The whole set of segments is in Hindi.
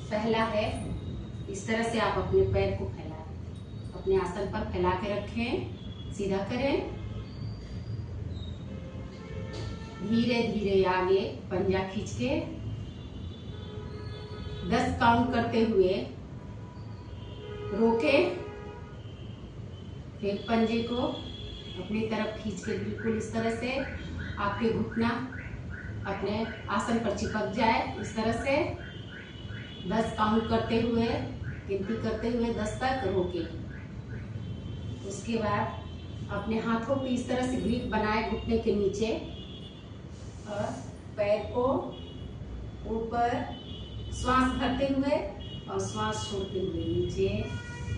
पहला है, इस तरह से आप अपने पैर को फैला, अपने आसन पर फैला के रखें, सीधा करें। धीरे धीरे आगे पंजा खींच के 10 काउंट करते हुए रोके, फिर पंजे को अपनी तरफ खींच के बिल्कुल इस तरह से आपके घुटना अपने आसन पर चिपक जाए। इस तरह से 10 काउंट करते हुए, गिनती करते हुए 10 तक रोके। उसके बाद अपने हाथों पे इस तरह से ग्रिप बनाए घुटने के नीचे और पैर को ऊपर श्वास भरते हुए और श्वास छोड़ते हुए नीचे।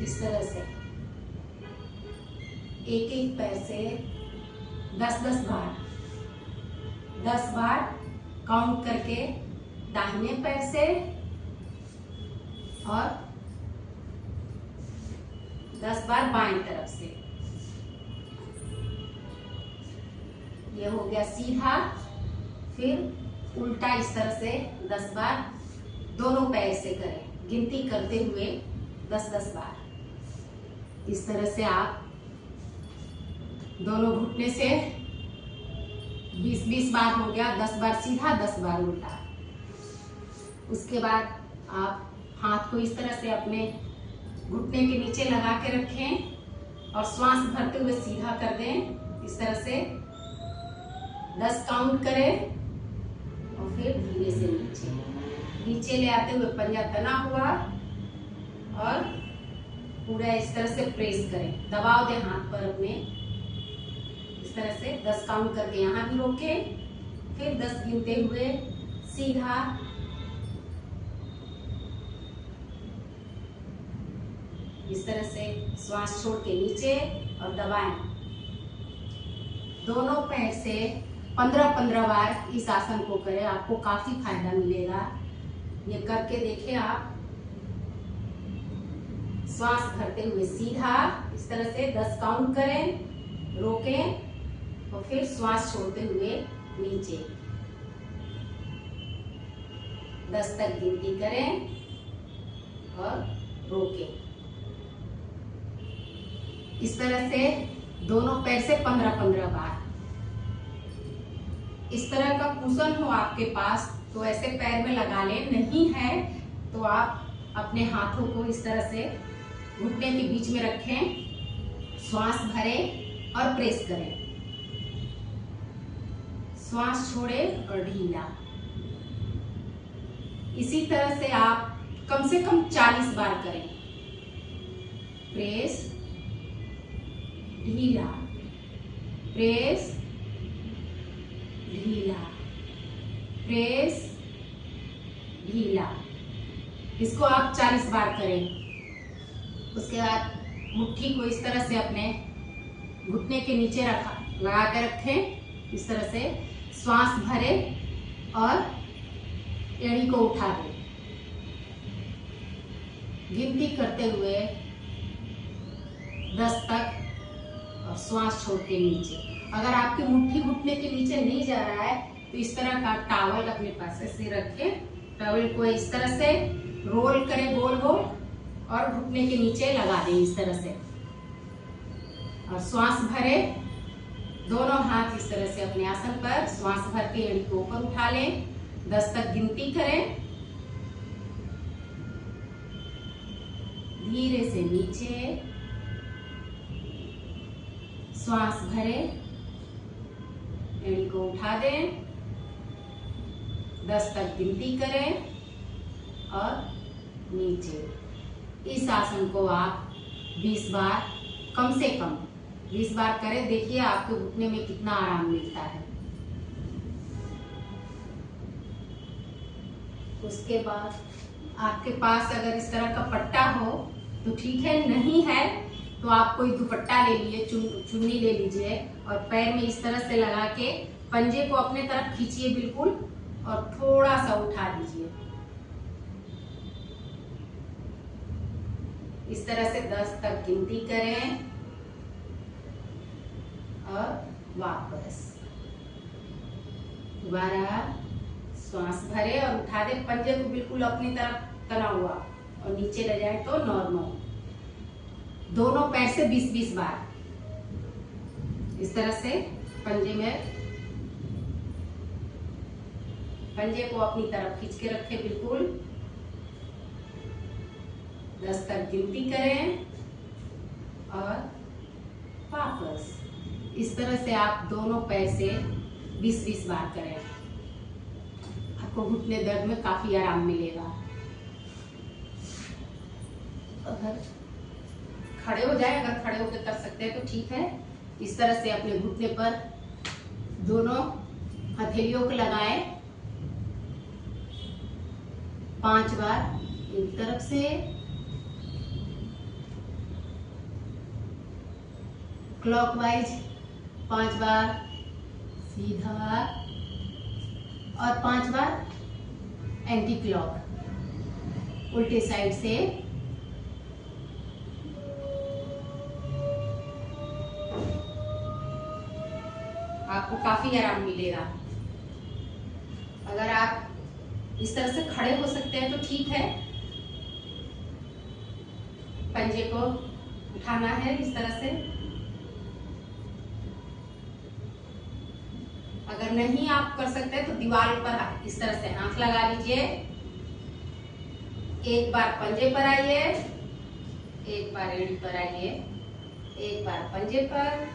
इस तरह से एक एक पैर से 10-10 बार 10 बार काउंट करके दाहिने पैर से और 10 बार बाएं तरफ से। ये हो गया सीधा। फिर उल्टा इस तरह से 10 बार दोनों पैर से करें, गिनती करते हुए 10-10 बार। इस तरह से आप दोनों घुटने से 20-20 बार हो गया। 10 बार सीधा, 10 बार उल्टा। उसके बाद आप हाथ को इस तरह से अपने घुटने के नीचे लगा के रखें और श्वास भरते हुए सीधा कर दें। इस तरह से 10 काउंट करें और फिर धीरे से नीचे ले आते हुए पंजा तना हुआ और पूरा इस तरह से प्रेस करें, दबाव दें हाथ पर अपने। इस तरह से 10 काउंट करके यहाँ भी रोके, फिर 10 गिनते हुए सीधा इस तरह से श्वास छोड़ के नीचे और दबाएं। दोनों पैर से 15-15 बार इस आसन को करें, आपको काफी फायदा मिलेगा। ये करके देखिए आप। श्वास भरते हुए सीधा इस तरह से 10 काउंट करें, रोकें और फिर श्वास छोड़ते हुए नीचे 10 तक गिनती करें और रोकें। इस तरह से दोनों पैर से 15-15 बार। इस तरह का कुशन हो आपके पास तो ऐसे पैर में लगा लें, नहीं है तो आप अपने हाथों को इस तरह से घुटने के बीच में रखें, श्वास भरें और प्रेस करें, श्वास छोड़ें और ढीला। इसी तरह से आप कम से कम 40 बार करें। प्रेस, ढीला, प्रेस, ढीला, प्रेस, ढीला। इसको आप 40 बार करें। उसके बाद मुट्ठी को इस तरह से अपने घुटने के नीचे लगा कर रखें। इस तरह से श्वास भरें और एड़ी को उठा दें, गिनती करते हुए 10 तक और श्वास छोड़ के नीचे। अगर आपकी मुट्ठी घुटने के नीचे नहीं जा रहा है तो इस तरह का टॉवल अपने पास ऐसे रखें, टॉवल को इस तरह से रोल करें गोल गोल और घुटने के नीचे लगा दें इस तरह से और श्वास भरे। दोनों हाथ इस तरह से अपने आसन पर श्वास भर के एड़ी को ऊपर उठा लें, 10 तक गिनती करें, धीरे से नीचे श्वास भरे, एड़ी को उठा दें, 10 तक गिनती करें और नीचे। इस आसन को आप 20 बार, कम से कम 20 बार करें। देखिए आपके घुटने में कितना आराम मिलता है। उसके बाद आपके पास अगर इस तरह का पट्टा हो तो ठीक है, नहीं है तो आप कोई दुपट्टा ले लीजिए, चुन्नी ले लीजिए और पैर में इस तरह से लगा के पंजे को अपने तरफ खींचिए बिल्कुल और थोड़ा सा उठा दीजिए। इस तरह से 10 तक गिनती करें और वापस दोबारा श्वास भरे और उठा दे, पंजे को बिल्कुल अपनी तरफ तना हुआ, और नीचे ले जाए तो नॉर्मल। दोनों पैर से 20-20 बार इस तरह से पंजे को अपनी तरफ खींच के रखें, बिल्कुल 10 तक गिनती करें और वापस। इस तरह से आप दोनों पैर से 20-20 बार करें। आपको घुटने दर्द में काफी आराम मिलेगा। अगर खड़े हो जाए, अगर खड़े होकर कर सकते हैं तो ठीक है। इस तरह से अपने घुटने पर दोनों हथेलियों को लगाएं 5 बार एक तरफ से, क्लॉकवाइज 5 बार सीधा, और 5 बार एंटी क्लॉक उल्टे साइड से। आपको काफी आराम मिलेगा। अगर आप इस तरह से खड़े हो सकते हैं तो ठीक है। पंजे को उठाना है इस तरह से। अगर नहीं आप कर सकते तो दीवार पर इस तरह से हाथ लगा लीजिए। एक बार पंजे पर आइए, एक बार एड़ी पर आइए, एक बार पंजे पर,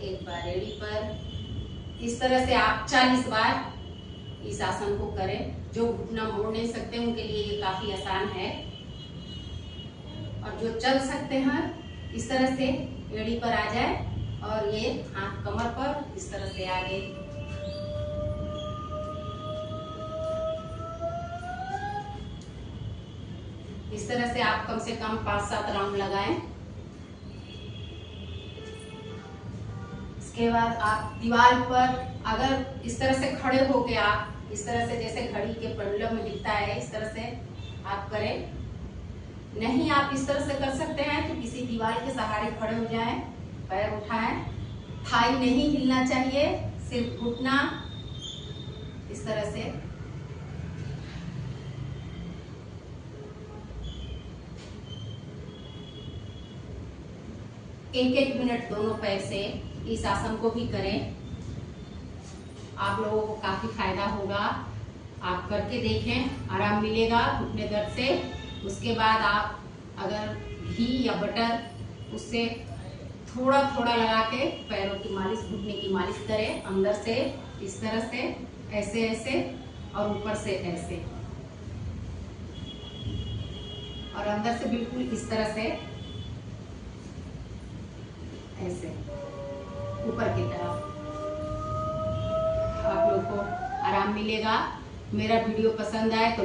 एक बार एड़ी पर। इस तरह से आप 40 बार इस आसन को करें। जो घुटना मोड़ नहीं सकते उनके लिए ये काफी आसान है। और जो चल सकते हैं इस तरह से एड़ी पर आ जाए और ये हाथ कमर पर इस तरह से आगे। इस तरह से आप कम से कम 5-7 राउंड लगाएं। इसके बाद आप दीवार पर अगर इस तरह से खड़े हो गए, आप इस तरह से जैसे घड़ी के पेंडुलम में दिखता है इस तरह से आप करें। नहीं आप इस तरह से कर सकते हैं तो किसी दीवार के सहारे खड़े हो जाएं, पैर उठाएं, थाई नहीं हिलना चाहिए, सिर्फ घुटना इस तरह से। एक मिनट दोनों पैर से इस आसन को भी करें। आप लोगों को काफी फायदा होगा। आप करके देखें, आराम मिलेगा घुटने दर्द से। उसके बाद आप अगर घी या बटर उससे थोड़ा थोड़ा लगा के पैरों की मालिश, घुटने की मालिश करें। अंदर से इस तरह से, ऐसे ऐसे, और ऊपर से ऐसे, और अंदर से बिल्कुल इस तरह से ऐसे ऊपर की तरफ। आप लोग को आराम मिलेगा। मेरा वीडियो पसंद आए तो